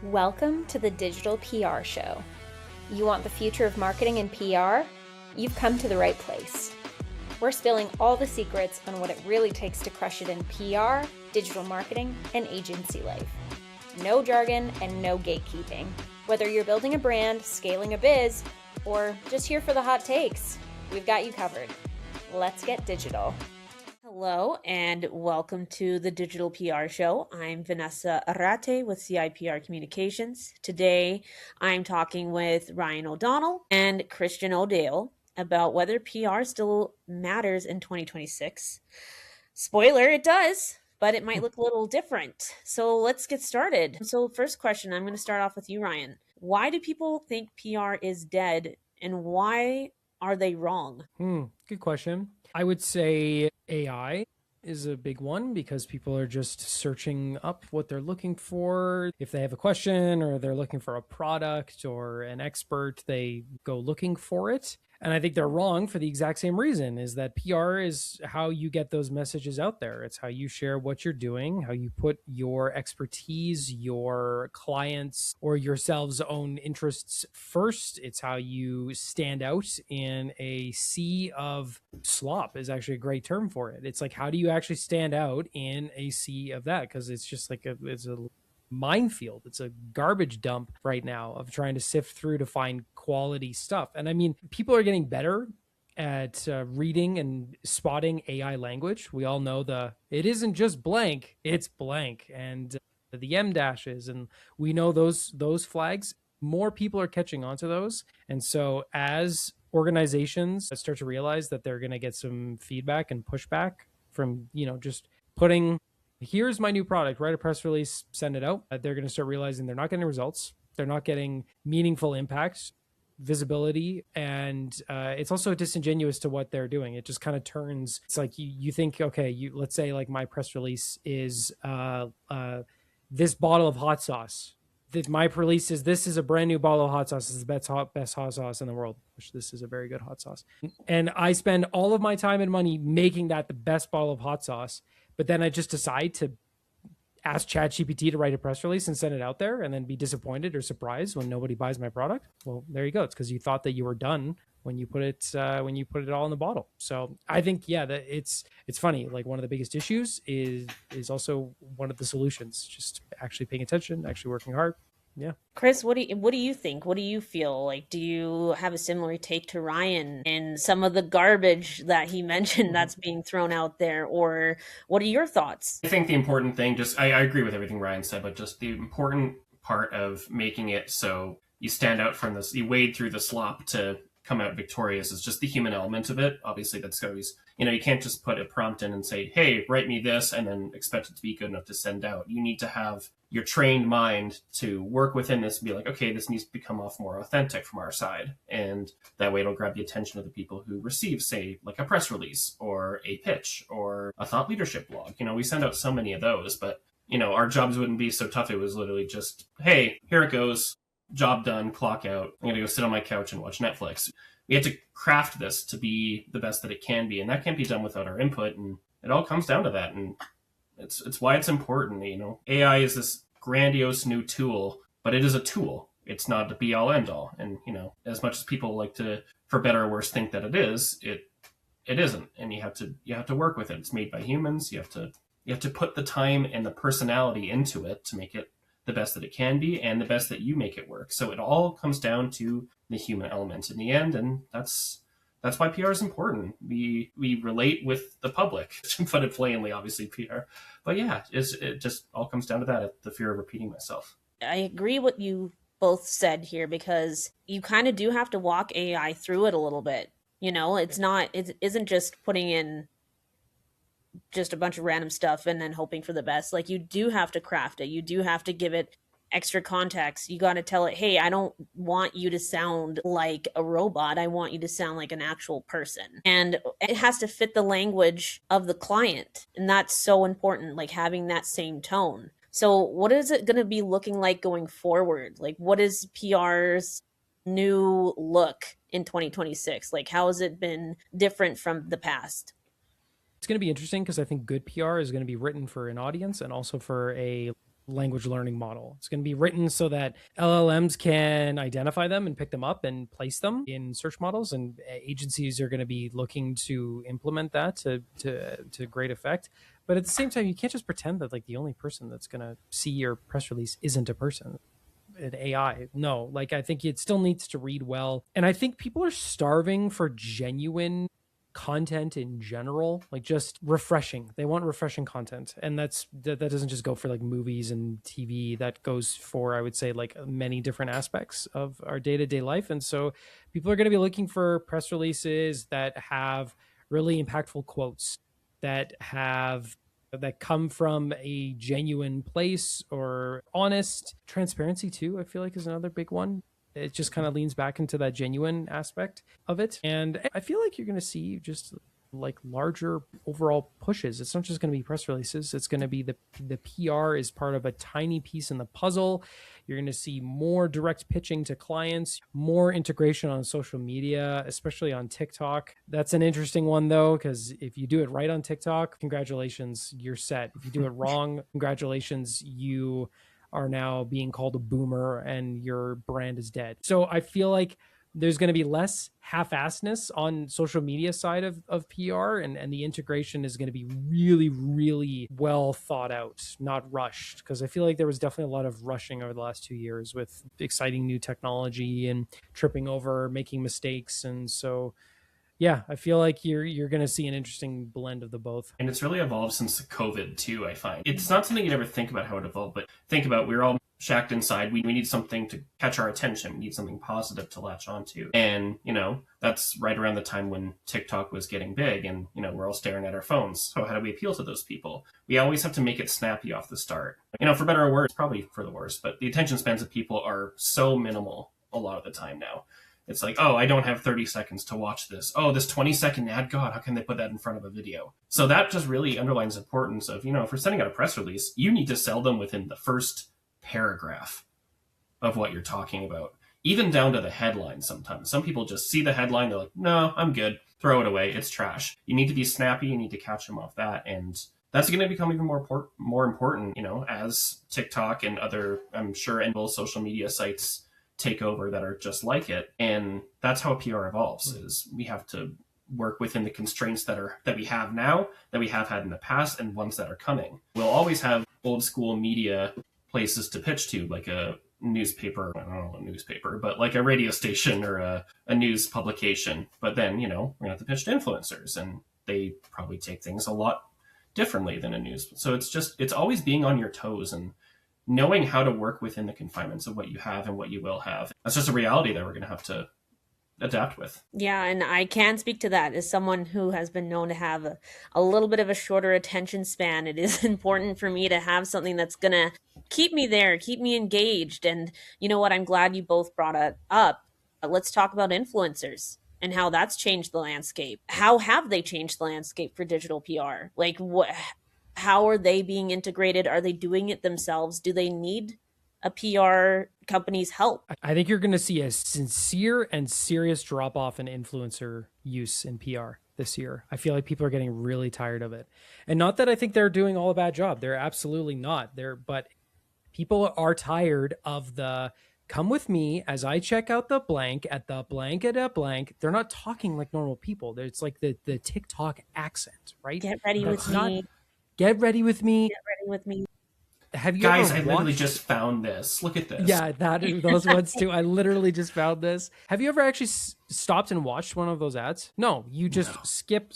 Welcome to the Digital PR Show. You want the future of marketing and PR? You've come to the right place. We're spilling all the secrets on what it really takes to crush it in PR, digital marketing, and agency life. No jargon and no gatekeeping. Whether you're building a brand, scaling a biz, or just here for the hot takes, we've got you covered. Let's get digital. Hello and welcome to the Digital PR Show. I'm Vanessa Arrate with CIPR Communications. Today, I'm talking with Ryan O'Donnell and Christian Oldale about whether PR still matters in 2026. Spoiler, it does, but it might look a little different. So let's get started. So first question, I'm going to start off with you, Ryan. Why do people think PR is dead and why are they wrong? Good question. I would say AI is a big one because people are just searching up what they're looking for. If they have a question or they're looking for a product or an expert, they go looking for it. And I think they're wrong for the exact same reason, is that PR is how you get those messages out there. It's how you share what you're doing, how you put your expertise, your clients, or yourselves' own interests first. It's how you stand out in a sea of slop is actually a great term for it. It's like, how do you actually stand out in a sea of that? Because it's just like it's a minefield. It's a garbage dump right now of trying to sift through to find quality stuff. And I mean, people are getting better at reading and spotting AI language. We all know it isn't just blank, it's blank, and the M dashes, and we know those flags. More people are catching on to those. And so as organizations start to realize that they're going to get some feedback and pushback from, just putting, here's my new product, write a press release, send it out. They're going to start realizing they're not getting results. They're not getting meaningful impact, visibility, and it's also disingenuous to what they're doing. It just kind of turns, it's like you think, okay, let's say like my press release is this bottle of hot sauce. My release is, this is a brand new bottle of hot sauce. It's the best hot sauce in the world, which this is a very good hot sauce. And I spend all of my time and money making that the best bottle of hot sauce. But then I just decide to ask ChatGPT to write a press release and send it out there and then be disappointed or surprised when nobody buys my product. Well, there you go. It's because you thought that you were done when you put it all in the bottle. So I think, that it's funny. Like, one of the biggest issues is also one of the solutions. Just actually paying attention, actually working hard. Yeah. Chris, what do you think? What do you feel like? Do you have a similar take to Ryan and some of the garbage that he mentioned that's being thrown out there, or what are your thoughts? I think the important thing, I agree with everything Ryan said, but just the important part of making it so you stand out from this, you wade through the slop to come out victorious, is just the human element of it. Obviously, that's always, you can't just put a prompt in and say, hey, write me this, and then expect it to be good enough to send out. You need to have your trained mind to work within this and be like, okay, this needs to become off more authentic from our side. And that way it'll grab the attention of the people who receive, say, like a press release or a pitch or a thought leadership blog. We send out so many of those, but, our jobs wouldn't be so tough. It was literally just, hey, here it goes. Job done, clock out. I'm going to go sit on my couch and watch Netflix. We have to craft this to be the best that it can be. And that can't be done without our input. And it all comes down to that. And it's why it's important. AI is this grandiose new tool, but it is a tool. It's not the be all end all. And, as much as people like to, for better or worse, think that it is, it isn't. And you have to work with it. It's made by humans. You have to put the time and the personality into it to make it the best that it can be and the best that you make it work. So it all comes down to the human element in the end. And that's why PR is important. We relate with the public, to put it plainly, obviously PR. But yeah, it just all comes down to that, the fear of repeating myself. I agree what you both said here, because you kind of do have to walk AI through it a little bit. It isn't just putting in just a bunch of random stuff and then hoping for the best. Like, you do have to craft it. You do have to give it extra context. You got to tell it, hey, I don't want you to sound like a robot. I want you to sound like an actual person. And it has to fit the language of the client. And that's so important, like having that same tone. So what is it going to be looking like going forward? Like, what is PR's new look in 2026? Like, how has it been different from the past? It's going to be interesting because I think good PR is going to be written for an audience and also for a language learning model. It's going to be written so that LLMs can identify them and pick them up and place them in search models. And agencies are going to be looking to implement that to great effect. But at the same time, you can't just pretend that like the only person that's going to see your press release isn't a person. An AI. No, like I think it still needs to read well. And I think people are starving for genuine content in general, like just refreshing. They want refreshing content. And that doesn't just go for like movies and TV. That goes for, I would say, like many different aspects of our day-to-day life. And so people are going to be looking for press releases that have really impactful quotes, that come from a genuine place or honest. Transparency too, I feel like, is another big one. It just kind of leans back into that genuine aspect of it. And I feel like you're going to see just like larger overall pushes. It's not just going to be press releases. It's going to be the PR is part of a tiny piece in the puzzle. You're going to see more direct pitching to clients, more integration on social media, especially on TikTok. That's an interesting one though, because if you do it right on TikTok, congratulations, you're set. If you do it wrong, congratulations, you are now being called a boomer and your brand is dead. So I feel like there's going to be less half-assedness on social media side of PR, and the integration is going to be really, really well thought out, not rushed. Because I feel like there was definitely a lot of rushing over the last 2 years with exciting new technology and tripping over, making mistakes. And so, yeah, I feel like you're going to see an interesting blend of the both. And it's really evolved since COVID too, I find. It's not something you'd ever think about how it evolved, but think about, we're all shacked inside. We need something to catch our attention. We need something positive to latch onto. And, that's right around the time when TikTok was getting big and, we're all staring at our phones. So how do we appeal to those people? We always have to make it snappy off the start. For better or worse, probably for the worse, but the attention spans of people are so minimal a lot of the time now. It's like, oh, I don't have 30 seconds to watch this. Oh, this 20-second ad, God, how can they put that in front of a video? So that just really underlines the importance of, if we're sending out a press release, you need to sell them within the first paragraph of what you're talking about, even down to the headline sometimes. Some people just see the headline, they're like, no, I'm good, throw it away, it's trash. You need to be snappy, you need to catch them off that, and that's going to become even more important, as TikTok and other, I'm sure, social media sites take over that are just like it. And that's how a PR evolves, is we have to work within the constraints that we have now, that we have had in the past, and ones that are coming. We'll always have old school media places to pitch to, like a newspaper, I don't know, a newspaper, but like a radio station or a news publication. But then, we're going to have to pitch to influencers, and they probably take things a lot differently than a news. So it's always being on your toes and knowing how to work within the confinements of what you have and what you will have. That's just a reality that we're going to have to adapt with. Yeah, and I can speak to that as someone who has been known to have a little bit of a shorter attention span. It is important for me to have something that's going to keep me there, keep me engaged. And you know what? I'm glad you both brought it up. Let's talk about influencers and how that's changed the landscape. How have they changed the landscape for digital PR? Like, how are they being integrated? Are they doing it themselves? Do they need a PR company's help? I think you're going to see a sincere and serious drop off in influencer use in PR this year. I feel like people are getting really tired of it. And not that I think they're doing all a bad job. They're absolutely not. But people are tired of the come with me as I check out the blank at the blank at a blank. They're not talking like normal people. It's like the TikTok accent, right? Get ready with me. Get ready with me. Get ready with me. Have you guys? I literally just found this. Look at this. Yeah, those ones too. I literally just found this. Have you ever actually stopped and watched one of those ads? No, you just skip,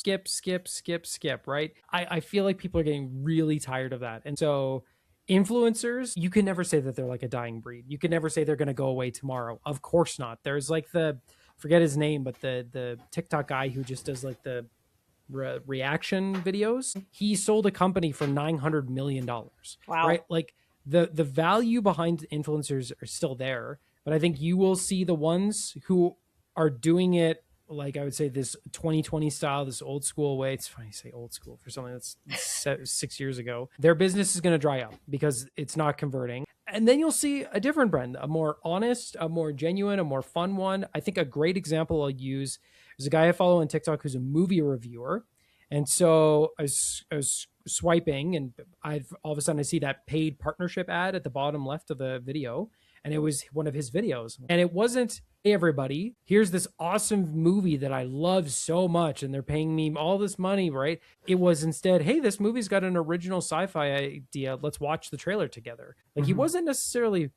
right? I feel like people are getting really tired of that. And so influencers, you can never say that they're like a dying breed. You can never say they're going to go away tomorrow. Of course not. There's like forget his name, but the TikTok guy who just does like the reaction videos. He sold a company for $900 million. Wow. Right? Like the value behind influencers are still there, but I think you will see the ones who are doing it, like I would say this 2020 style, this old school way. It's funny to say old school for something that's 6 years ago. Their business is going to dry up because it's not converting. And then you'll see a different brand, a more honest, a more genuine, a more fun one. I think a great example I'll use is a guy I follow on TikTok who's a movie reviewer. And so I was swiping, and all of a sudden I see that paid partnership ad at the bottom left of the video, and it was one of his videos. And it wasn't, hey everybody, here's this awesome movie that I love so much and they're paying me all this money, right? It was instead, hey, this movie's got an original sci-fi idea. Let's watch the trailer together. Like he wasn't necessarily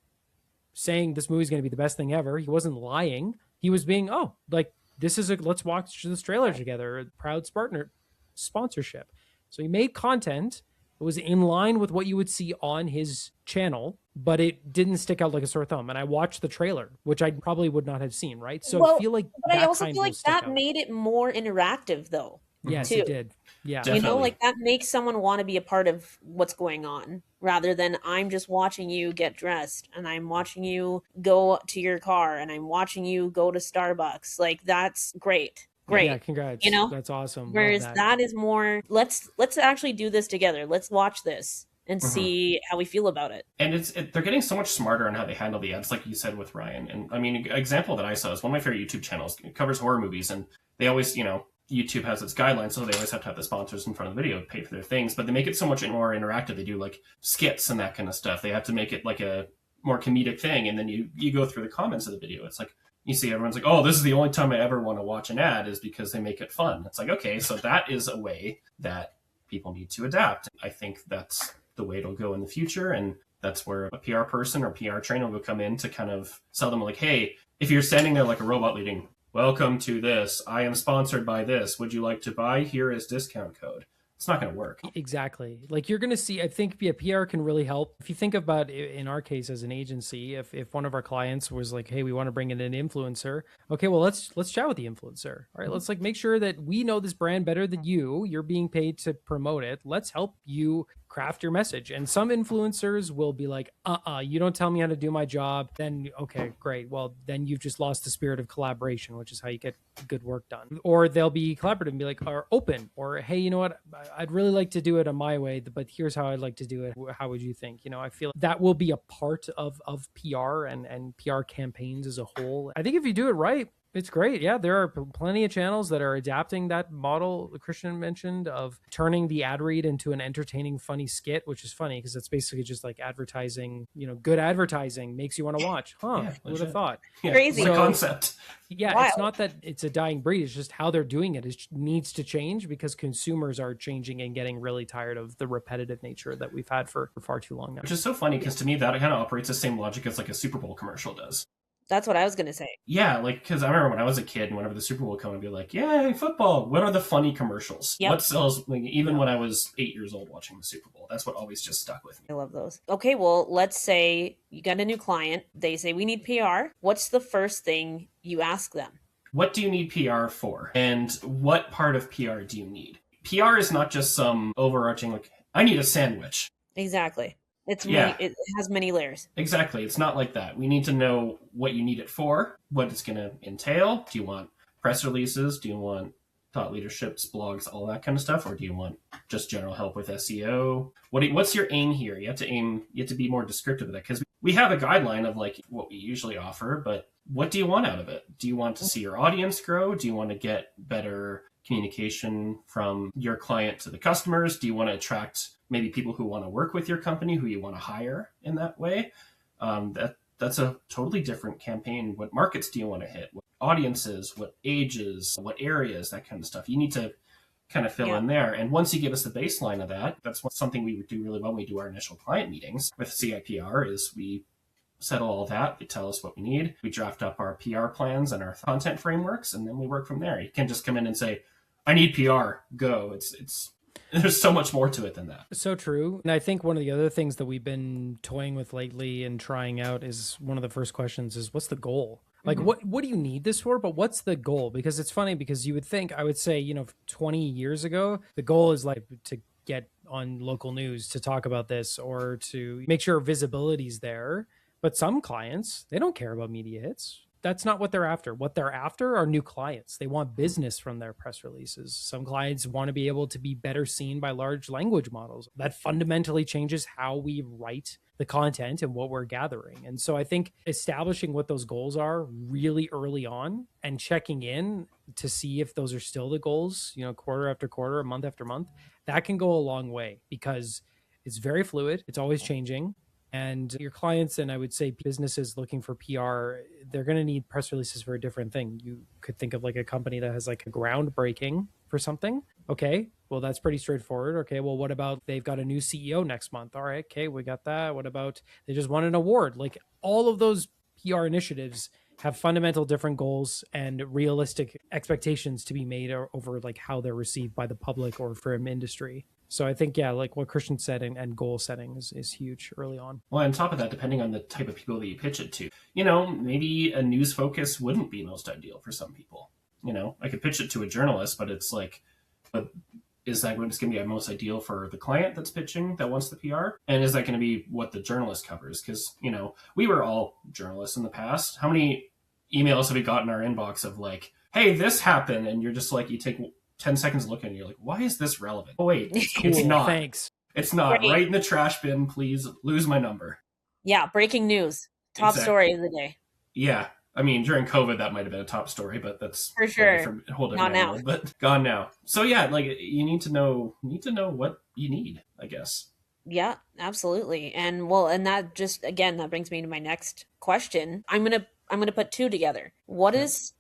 saying this movie's going to be the best thing ever. He wasn't lying. He was being, oh, like this is let's watch this trailer together. A proud partner sponsorship. So he made content. It was in line with what you would see on his channel, but it didn't stick out like a sore thumb. And I watched the trailer, which I probably would not have seen, right? So I feel like but I also feel like that made it more interactive though. Yes, too. it did. Yeah. Definitely. You know, like that makes someone want to be a part of what's going on rather than I'm just watching you get dressed and I'm watching you go to your car and I'm watching you go to Starbucks. Like that's great. Great. Yeah, congrats. You know, that's awesome. Whereas that is more, let's actually do this together. Let's watch this and see how we feel about it. And they're getting so much smarter on how they handle the ads, like you said with Ryan. And I mean, an example that I saw is one of my favorite YouTube channels. It covers horror movies, and they always, you know, YouTube has its guidelines, so they always have to have the sponsors in front of the video pay for their things. But they make it so much more interactive. They do like skits and that kind of stuff. They have to make it like a more comedic thing, and then you go through the comments of the video. It's like, you see everyone's like, oh, this is the only time I ever want to watch an ad is because they make it fun. It's like, okay, so that is a way that people need to adapt. I think that's the way it'll go in the future. And that's where a PR person or PR trainer will come in to kind of sell them like, hey, if you're standing there like a robot leading, welcome to this, I am sponsored by this, would you like to buy? Here is discount code. It's not going to work. Exactly. Like you're going to see, I think PR can really help. If you think about in our case as an agency, if one of our clients was like, hey, we want to bring in an influencer. Okay, well, let's chat with the influencer. All right, let's like make sure that we know this brand better than you. You're being paid to promote it. Let's help you craft your message. And some influencers will be like, you don't tell me how to do my job. Then, okay, great. Well, then you've just lost the spirit of collaboration, which is how you get good work done. Or they'll be collaborative and be like, or open, or, hey, you know what? I'd really like to do it on my way, but here's how I'd like to do it. How would you think? You know, I feel that will be a part of PR and PR campaigns as a whole. I think if you do it right, it's great. Yeah, there are plenty of channels that are adapting that model Christian mentioned of turning the ad read into an entertaining, funny skit, which is funny because it's basically just like advertising, you know, good advertising makes you want to watch. Huh, Yeah, who would have thought? Yeah, Crazy. It's a concept. Yeah, Wild. It's not that it's a dying breed. It's just how they're doing it needs to change because consumers are changing and getting really tired of the repetitive nature that we've had for far too long now. Which is so funny because to me, that kind of operates the same logic as like a Super Bowl commercial does. That's what I was going to say. Yeah, like, because I remember when I was a kid and whenever the Super Bowl would come, I'd be like, yay, football. What are the funny commercials? Yep. What sells? Like, even when I was 8 years old watching the Super Bowl, that's what always just stuck with me. I love those. Okay, well, let's say you got a new client. They say, we need PR. What's the first thing you ask them? What do you need PR for? And what part of PR do you need? PR is not just some overarching, like, I need a sandwich. Exactly. It has many layers. Exactly. It's not like that. We need to know what you need it for, what it's going to entail. Do you want press releases? Do you want thought leaderships, blogs, all that kind of stuff? Or do you want just general help with SEO? What's your aim here? You have to be more descriptive of that because we have a guideline of like what we usually offer, but what do you want out of it? Do you want to see your audience grow? Do you want to get better communication from your client to the customers? Do you want to attract maybe people who want to work with your company, who you want to hire in that way? That's a totally different campaign. What markets do you want to hit? What audiences, what ages, what areas, that kind of stuff. You need to kind of fill in there. And once you give us the baseline of that, that's something we do really well when we do our initial client meetings with CIPR is we settle all that. They tell us what we need. We draft up our PR plans and our content frameworks, and then we work from there. You can't just come in and say, I need PR, go. It's there's so much more to it than that. So true. And I think one of the other things that we've been toying with lately and trying out is one of the first questions is what's the goal? Like what do you need this for? But what's the goal? Because it's funny because you would think, I would say, 20 years ago, the goal is like to get on local news to talk about this or to make sure visibility's there. But some clients, they don't care about media hits. that's not what they're after. What they're after are new clients. They want business from their press releases. Some clients want to be able to be better seen by large language models. That fundamentally changes how we write the content and what we're gathering. And so I think establishing what those goals are really early on and checking in to see if those are still the goals, quarter after quarter, month after month, that can go a long way because it's very fluid. It's always changing. And your clients, and I would say businesses looking for PR, they're going to need press releases for a different thing. You could think of like a company that has like a groundbreaking for something. Okay, well, that's pretty straightforward. Okay, well, what about they've got a new CEO next month? All right, okay, we got that. What about they just won an award? Like all of those PR initiatives have fundamental different goals and realistic expectations to be made over like how they're received by the public or from industry. So I think, yeah, like what Christian said, and goal setting is huge early on. Well, on top of that, depending on the type of people that you pitch it to, maybe a news focus wouldn't be most ideal for some people. I could pitch it to a journalist, but it's like, is that going to be most ideal for the client that's pitching that wants the PR? And is that going to be what the journalist covers? Because, we were all journalists in the past. How many emails have we got in our inbox of like, hey, this happened? And you're just like, you take 10 seconds to look at it and you're like, why is this relevant? Oh, wait, it's not. Thanks. It's not. Right in the trash bin, please. Lose my number. Yeah, breaking news. Top story of the day. Yeah. I mean, during COVID, that might have been a top story, but that's for sure. Not now, but gone now. So yeah, like you need to know what you need, I guess. Yeah, absolutely. And that just, again, that brings me to my next question. I'm going to put two together. What is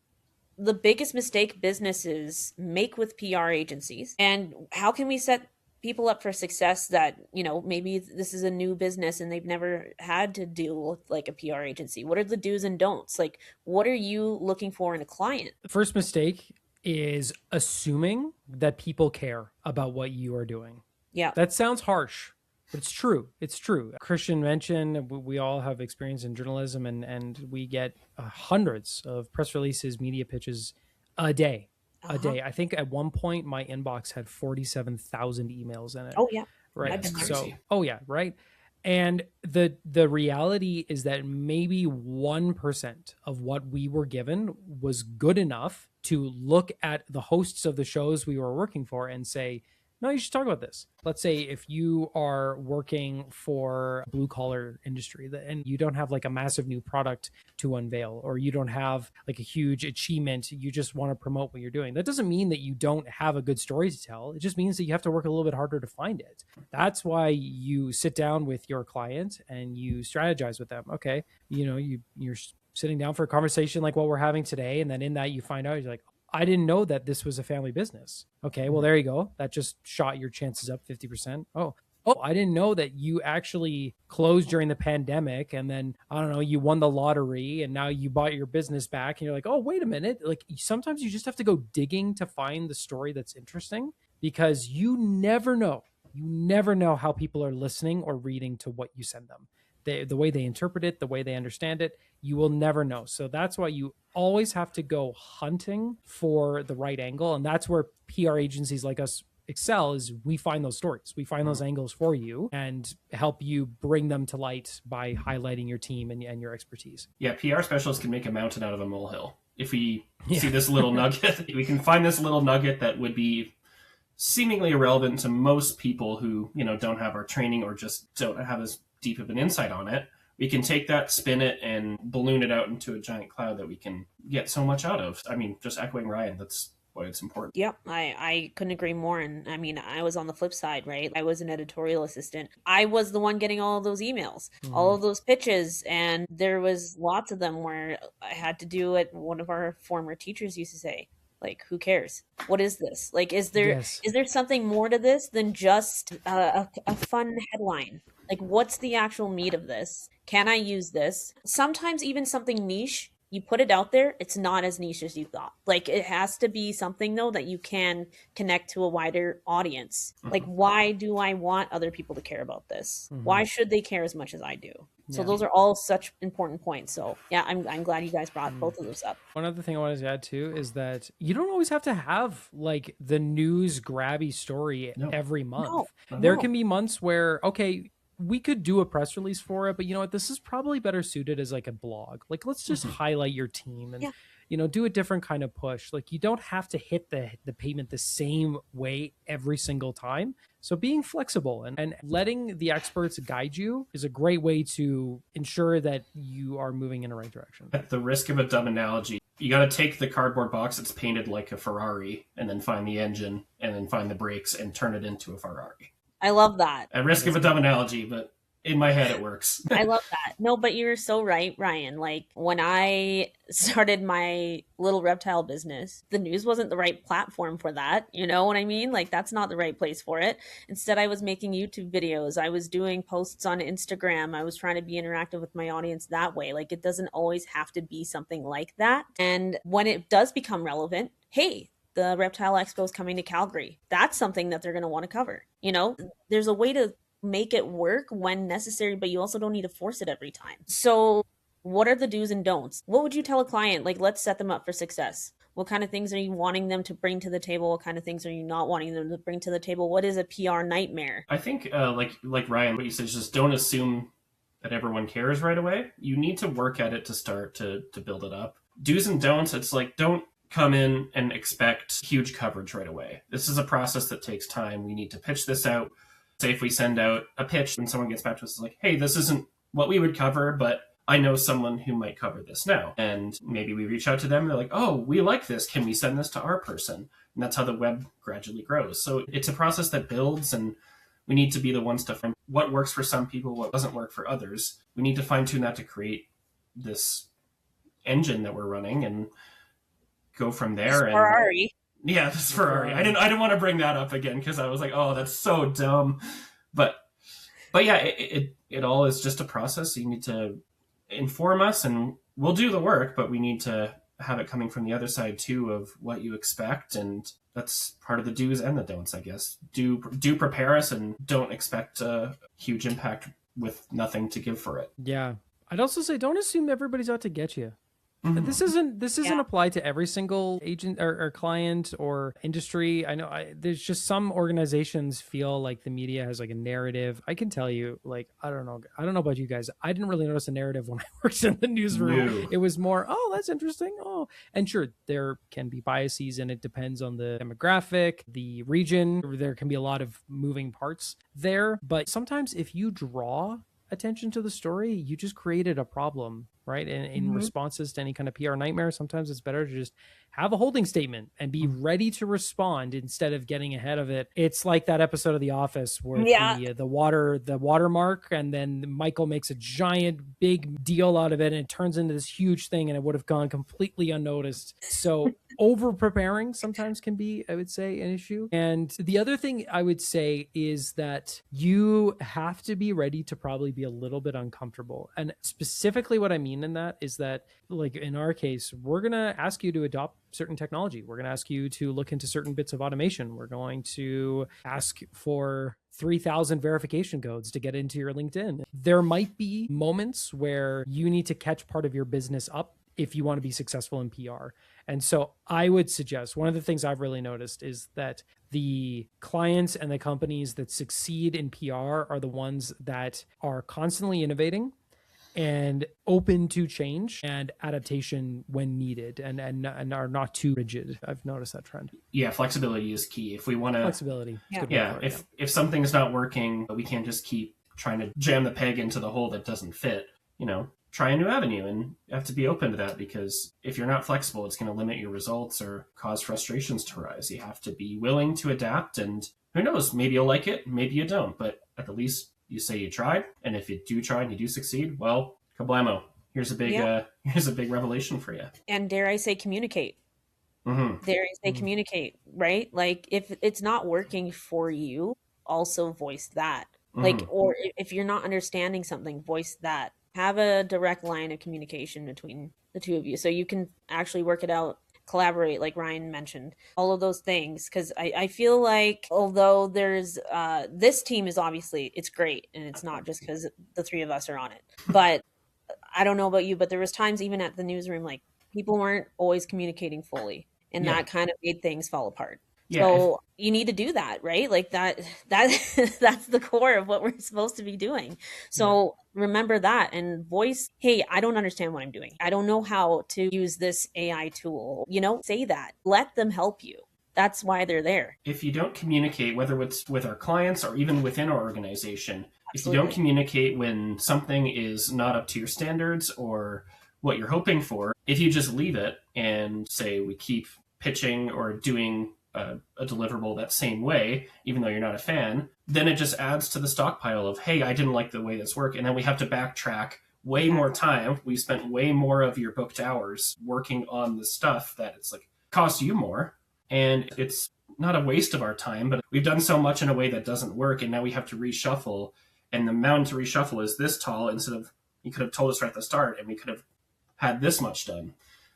the biggest mistake businesses make with PR agencies, and how can we set people up for success that, maybe this is a new business and they've never had to deal with like a PR agency? What are the do's and don'ts? Like, what are you looking for in a client? The first mistake is assuming that people care about what you are doing. Yeah. That sounds harsh, but it's true. It's true. Christian mentioned we all have experience in journalism and we get hundreds of press releases, media pitches a day. A day. I think at one point my inbox had 47,000 emails in it. Oh yeah. Right. So, right. And the reality is that maybe 1% of what we were given was good enough to look at the hosts of the shows we were working for and say, no, you should talk about this. Let's say if you are working for blue collar industry and you don't have like a massive new product to unveil, or you don't have like a huge achievement, you just want to promote what you're doing. That doesn't mean that you don't have a good story to tell. It just means that you have to work a little bit harder to find it. That's why you sit down with your client and you strategize with them. Okay, you're sitting down for a conversation like what we're having today. And then in that you find out, you're like, I didn't know that this was a family business. Okay, well, there you go. That just shot your chances up 50%. Oh, I didn't know that you actually closed during the pandemic and then, I don't know, you won the lottery and now you bought your business back and you're like, oh, wait a minute. Like sometimes you just have to go digging to find the story that's interesting because you never know. You never know how people are listening or reading to what you send them. The way they interpret it, the way they understand it, you will never know. So that's why you always have to go hunting for the right angle. And that's where PR agencies like us excel, is we find those stories. We find those angles for you and help you bring them to light by highlighting your team and your expertise. Yeah, PR specialists can make a mountain out of a molehill. If we see this little nugget, we can find this little nugget that would be seemingly irrelevant to most people who, don't have our training or just don't have as deep of an insight on it. We can take that, spin it, and balloon it out into a giant cloud that we can get so much out of. I mean, just echoing Ryan, that's why it's important. Yep, I couldn't agree more. And I mean, I was on the flip side, right? I was an editorial assistant. I was the one getting all of those emails, all of those pitches. And there was lots of them where I had to do what one of our former teachers used to say. Like, who cares? What is this? Like, is there something more to this than just a fun headline? Like, what's the actual meat of this? Can I use this? Sometimes even something niche, you put it out there, it's not as niche as you thought. Like, it has to be something, though, that you can connect to a wider audience. Like, why do I want other people to care about this? Why should they care as much as I do? So those are all such important points. So yeah, I'm glad you guys brought both of those up. One other thing I wanted to add too is that you don't always have to have like the news grabby story every month. There can be months where, okay, we could do a press release for it, but you know what? This is probably better suited as like a blog. Like, let's just highlight your team and, you know, do a different kind of push. Like, you don't have to hit the pavement the same way every single time. So being flexible and letting the experts guide you is a great way to ensure that you are moving in the right direction. At the risk of a dumb analogy, you got to take the cardboard box that's painted like a Ferrari and then find the engine and then find the brakes and turn it into a Ferrari. I love that. At risk of a dumb analogy, but in my head it works. I love that. No, but you're so right, Ryan. Like when I started my little reptile business, the news wasn't the right platform for that. You know what I mean? Like that's not the right place for it. Instead, I was making YouTube videos. I was doing posts on Instagram. I was trying to be interactive with my audience that way. Like it doesn't always have to be something like that. And when it does become relevant, hey, the Reptile Expo is coming to Calgary. That's something that they're going to want to cover. You know, there's a way to make it work when necessary, but you also don't need to force it every time. So what are the do's and don'ts? What would you tell a client? Like, let's set them up for success. What kind of things are you wanting them to bring to the table? What kind of things are you not wanting them to bring to the table? What is a PR nightmare? I think like Ryan, what you said is just don't assume that everyone cares right away. You need to work at it to start to build it up. Do's and don'ts, it's like don't come in and expect huge coverage right away. This is a process that takes time. We need to pitch this out. Say if we send out a pitch and someone gets back to us like, hey, this isn't what we would cover, but I know someone who might cover this now. And maybe we reach out to them and they're like, oh, we like this. Can we send this to our person? And that's how the web gradually grows. So it's a process that builds, and we need to be the ones to find what works for some people, what doesn't work for others. We need to fine tune that to create this engine that we're running and go from there. Ferrari. Yeah, this Ferrari. I didn't want to bring that up again because I was like, oh, that's so dumb. But yeah, it all is just a process. You need to inform us and we'll do the work, but we need to have it coming from the other side too of what you expect. And that's part of the do's and the don'ts, I guess. Do prepare us and don't expect a huge impact with nothing to give for it. Yeah. I'd also say don't assume everybody's out to get you. Mm-hmm. This isn't applied to every single agent or client or industry. I know there's just some organizations feel like the media has like a narrative. I can tell you, like, I don't know about you guys. I didn't really notice a narrative when I worked in the newsroom. No. It was more, oh, that's interesting. Oh, and sure, there can be biases and it depends on the demographic, the region. There can be a lot of moving parts there. But sometimes if you draw attention to the story, you just created a problem, right? And in responses to any kind of PR nightmare, sometimes it's better to just have a holding statement and be ready to respond instead of getting ahead of it. It's like that episode of The Office where the watermark, and then Michael makes a giant big deal out of it and it turns into this huge thing and it would have gone completely unnoticed. So over preparing sometimes can be, I would say, an issue. And the other thing I would say is that you have to be ready to probably be a little bit uncomfortable. And specifically what I mean in that is that, like in our case, we're going to ask you to adopt certain technology. We're going to ask you to look into certain bits of automation. We're going to ask for 3,000 verification codes to get into your LinkedIn. There might be moments where you need to catch part of your business up if you want to be successful in PR. And so I would suggest, one of the things I've really noticed is that the clients and the companies that succeed in PR are the ones that are constantly innovating and open to change and adaptation when needed, and are not too rigid. I've noticed that trend. Yeah, flexibility is key. If we want to... Flexibility. If something's not working, we can't just keep trying to jam the peg into the hole that doesn't fit. You know, try a new avenue, and you have to be open to that, because if you're not flexible, it's going to limit your results or cause frustrations to rise. You have to be willing to adapt, and who knows, maybe you'll like it, maybe you don't, but at the least you say you tried. And if you do try and you do succeed, well, kablamo. Here's a big revelation for you. And dare I say, communicate. Dare I say, communicate, right? Like if it's not working for you, also voice that. Like, or if you're not understanding something, voice that. Have a direct line of communication between the two of you so you can actually work it out, collaborate, like Ryan mentioned, all of those things. Because I feel like although there's this team is obviously, it's great, and it's not just because the three of us are on it, but I don't know about you, but there was times even at the newsroom, like people weren't always communicating fully, and that kind of made things fall apart. Yeah, So you need to do that, right? Like that's the core of what we're supposed to be doing. So remember that and voice, hey, I don't understand what I'm doing. I don't know how to use this AI tool. Say that. Let them help you. That's why they're there. if you don't communicate, whether it's with our clients or even within our organization, if you don't Absolutely. communicate when something is not up to your standards or what you're hoping for, if you just leave it and say we keep pitching or doing a deliverable that same way, even though you're not a fan, then it just adds to the stockpile of, hey, I didn't like the way this worked. And then we have to backtrack way more time. We spent way more of your booked hours working on the stuff that it's like costs you more. And it's not a waste of our time, but we've done so much in a way that doesn't work. And now we have to reshuffle. And the mountain to reshuffle is this tall instead of, you could have told us right at the start and we could have had this much done.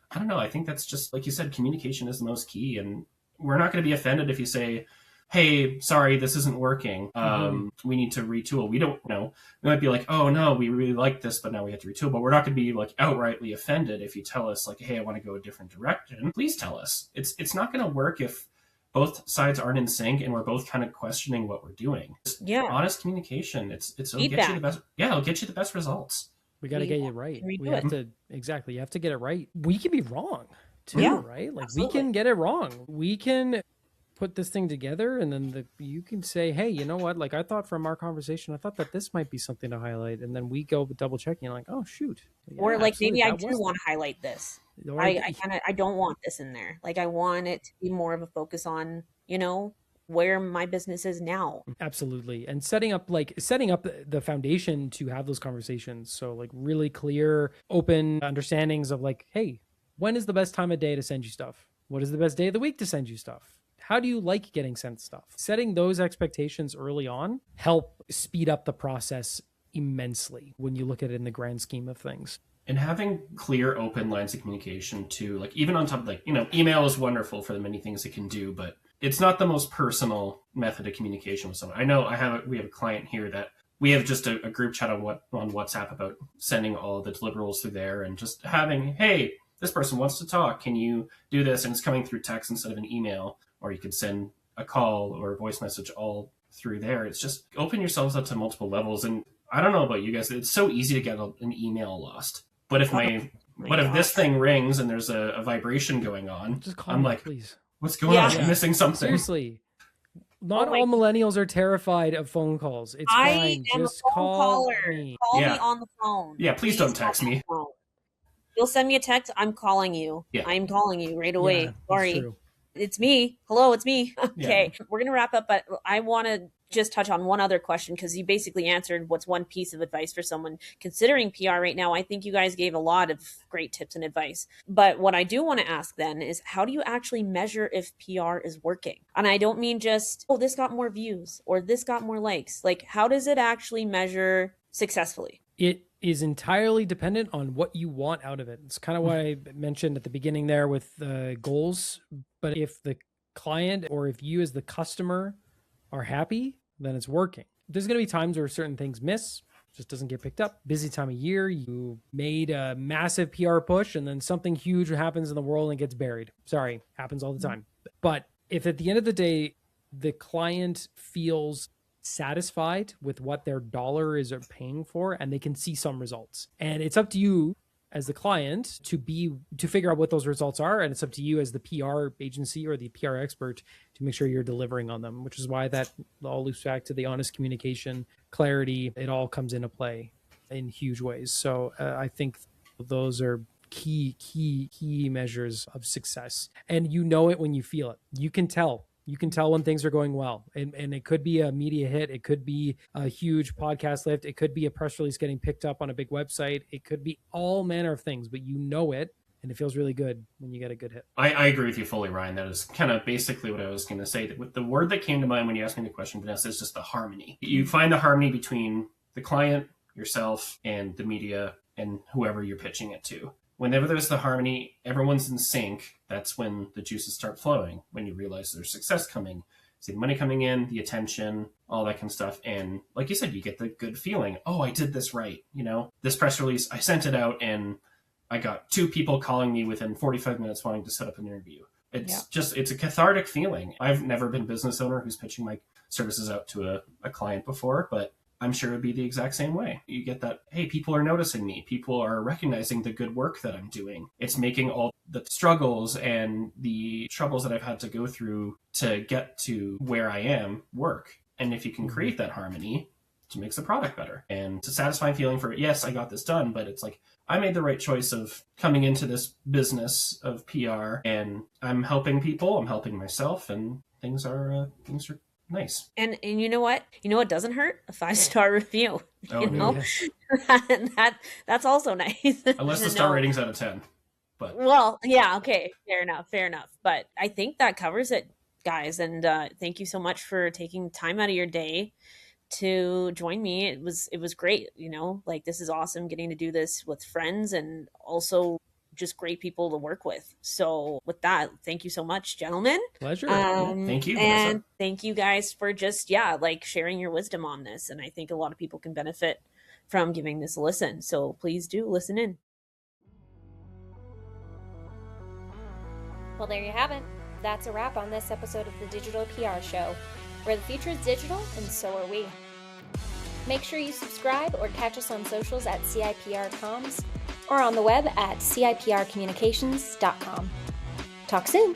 I don't know. I think that's just, like you said, communication is the most key. And we're not going to be offended if you say, hey, sorry, this isn't working. We need to retool. We don't know. We might be like, oh no, we really like this, but now we have to retool. But we're not going to be like outrightly offended if you tell us like, hey, I want to go a different direction. Please tell us. It's not going to work if both sides aren't in sync and we're both kind of questioning what we're doing. Just honest communication. It'll get you the best. Yeah, it'll get you the best results. We got to get it right. We redo have it. to, exactly. You have to get it right. We can be wrong too, right? Like absolutely. we can get it wrong. We can put this thing together and then you can say, hey, you know what? Like I thought from our conversation, I thought that this might be something to highlight. And then we go double checking like, oh shoot. Yeah, Or like absolutely, maybe I that do was- want to highlight this. or- I don't want this in there. Like I want it to be more of a focus on, where my business is now. Absolutely. And setting up the foundation to have those conversations. So like really clear, open understandings of like, hey, when is the best time of day to send you stuff? What is the best day of the week to send you stuff? How do you like getting sent stuff? Setting those expectations early on help speed up the process immensely when you look at it in the grand scheme of things. And having clear, open lines of communication too, like even on top of like, email is wonderful for the many things it can do, but it's not the most personal method of communication with someone. I know we have a client here that we have just a group chat on WhatsApp about sending all the deliverables through there and just having, hey, this person wants to talk. Can you do this? And it's coming through text instead of an email, or you could send a call or a voice message all through there. It's just open yourselves up to multiple levels. And I don't know about you guys, it's so easy to get an email lost. But if if this thing rings and there's a vibration going on, just call I'm me, like, please. What's going on? I'm missing something. Seriously. Not all millennials are terrified of phone calls. It's fine. Just call me. Call me on the phone. Yeah, please don't text me. You'll send me a text. I'm calling you. Yeah. I'm calling you right away. Yeah, Sorry. It's me. Hello, it's me. Okay. Yeah. We're going to wrap up, but I want to just touch on one other question because you basically answered what's one piece of advice for someone considering PR right now. I think you guys gave a lot of great tips and advice. But what I do want to ask then is how do you actually measure if PR is working? And I don't mean just, oh, this got more views or this got more likes. Like, how does it actually measure successfully? It is entirely dependent on what you want out of it. It's kind of what I mentioned at the beginning there with goals. But if the client or if you as the customer are happy, then it's working. There's going to be times where certain things miss, just doesn't get picked up. Busy time of year, you made a massive PR push and then something huge happens in the world and gets buried. Sorry, happens all the time. But if at the end of the day, the client feels satisfied with what their dollar is paying for and they can see some results, and it's up to you as the client to figure out what those results are, and it's up to you as the PR agency or the PR expert to make sure you're delivering on them, which is why that all loops back to the honest communication, clarity. It all comes into play in huge ways. So I think those are key measures of success, and you know it when you feel it. You can tell when things are going well, and it could be a media hit. It could be a huge podcast lift. It could be a press release getting picked up on a big website. It could be all manner of things, but you know it, and it feels really good when you get a good hit. I agree with you fully, Ryan. That is kind of basically what I was going to say. The word that came to mind when you asked me the question, Vanessa, is just the harmony. You find the harmony between the client, yourself, and the media, and whoever you're pitching it to. Whenever there's the harmony, everyone's in sync, that's when the juices start flowing, when you realize there's success coming, see the money coming in, the attention, all that kind of stuff. And like you said, you get the good feeling, oh, I did this right. This press release, I sent it out and I got 2 people calling me within 45 minutes wanting to set up an interview. It's a cathartic feeling. I've never been a business owner who's pitching my services out to a client before, but I'm sure it would be the exact same way. You get that, hey, people are noticing me. People are recognizing the good work that I'm doing. It's making all the struggles and the troubles that I've had to go through to get to where I am work. And if you can create that harmony, it makes the product better. And it's a satisfying feeling for, yes, I got this done, but it's like, I made the right choice of coming into this business of PR, and I'm helping people, I'm helping myself, and things are nice. And you know what? You know what doesn't hurt? A 5-star review. Oh, You know? Yes. That's also nice. Unless the star rating's out of 10. But Well, yeah, okay, fair enough. But I think that covers it, guys. And thank you so much for taking time out of your day to join me. It was great, you know, like this is awesome getting to do this with friends and also just great people to work with. So with that, thank you so much, gentlemen. Pleasure. Thank you, And Vanessa. thank you guys for just, like sharing your wisdom on this. And I think a lot of people can benefit from giving this a listen. So please do listen in. Well, there you have it. That's a wrap on this episode of the Digital PR Show, where the future is digital and so are we. Make sure you subscribe or catch us on socials at CIPR Comms or on the web at CIPRcommunications.com. Talk soon.